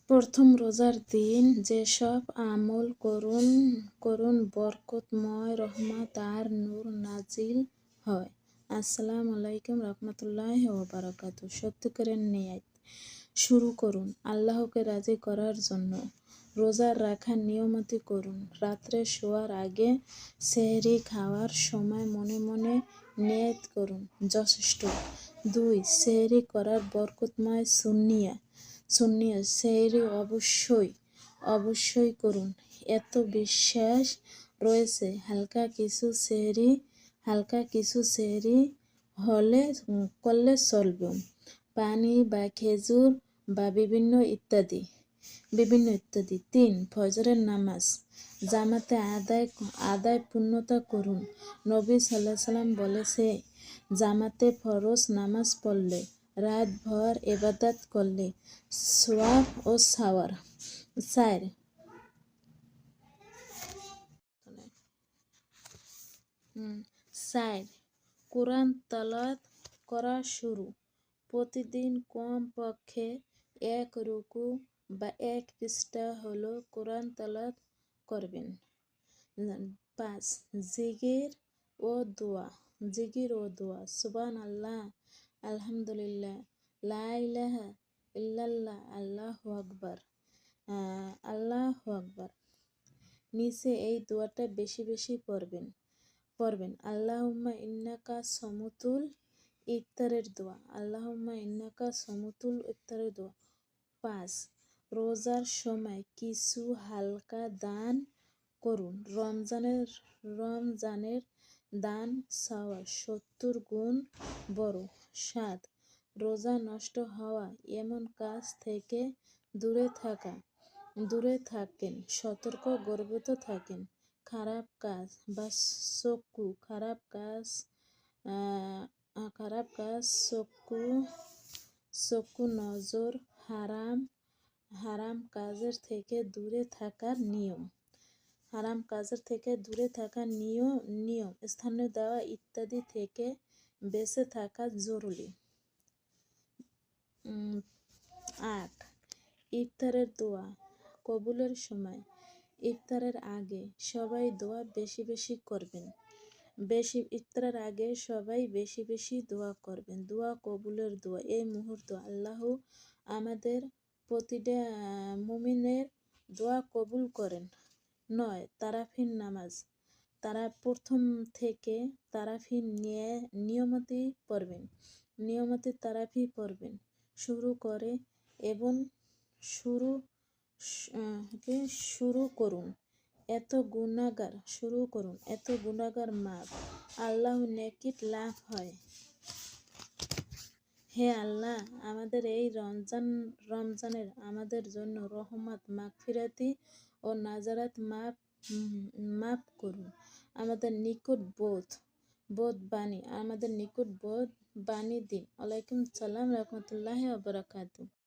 প্রথম রোজার দিন যেসব আমল করুন বরকতময় রহমত আর নূর নাজিল হয়। আসসালামু আলাইকুম রহমতুল্লাহি ওয়া বারাকাতুহু। সত্যিকারের নিয়ত শুরু করুন আল্লাহকে রাজি করার জন্য। রোজা রাখার নিয়মতি করুন। রাত্রে শোয়ার আগে সেহরি খাওয়ার সময় মনে মনে নিয়ত করুন, যথেষ্ট। 2. সেহরি করার বরকতময় সুন্নিয়া সেহরি অবশ্যই করুন। এত বিশ্বাস রয়েছে হালকা কিছু সেহরি করলে চলবে। পানি বা খেজুর বা বিভিন্ন ইত্যাদি। 3. ফজরের নামাজ জামাতে আদায় পূর্ণতা করুন। নবী সাল্লাল্লাহু বলেছে, জামাতে ফরজ নামাজ পড়লে, রাত ভর ইবাদত করলে সওয়াব ও সাওয়ার। 4. কোরআন তেলাওয়াত করা শুরু। প্রতিদিন কমপক্ষে 1 রুকু বা 1 পৃষ্ঠা হলো কোরআন তেলাওয়াত করবেন। 5. জিকির ও দোয়া সুবহানাল্লাহ, আলহামদুলিল্লাহ, লা ইলাহা ইল্লাল্লাহ, আল্লাহু আকবার। নিচে এই দোয়াটা বেশি বেশি পড়বেন। আল্লাহুম্মা ইন্নাকা সমতুল ইফতারের দোয়া। 5. রোজার সময় কিছু হালকা দান করুন। রমজানের দান সওয়াব 70 গুণ বড়। 7. রোজা নষ্ট হওয়া এমন কাজ থেকে দূরে থাকেন, গর্বিত থাকেন। খারাপ কাজ বা চক্ষু নজর হারাম কাজের থেকে দূরে থাকার নিয়ম স্থানীয় দেওয়া ইত্যাদি থেকে বেঁচে থাকা জরুরি। 8. ইফতারের দোয়া কবুলের সময় ইফতারের আগে সবাই দোয়া বেশি বেশি করবেন। দোয়া করবেন। দোয়া কবুলের দোয়া এই মুহূর্ত আল্লাহ আমাদের প্রতিটা মুমিনের দোয়া কবুল করেন। 9. তারাফির নামাজ প্রথম থেকে তারাফি নিয়মিত তারাফি পড়বেন শুরু করুন। এত গুনাহগার মাফ, আল্লাহ নেকি লাভ হয়। হে আল্লাহ, আমাদের এই রমজানের আমাদের জন্য রহমত, মাগফিরাতি ও নাজারাত মাফ করুন। আমাদের নিকট বোধ বাণী দিন। ওয়ালাইকুম সালাম রহমতুল্লাহি ওয়া বারাকাতুহু।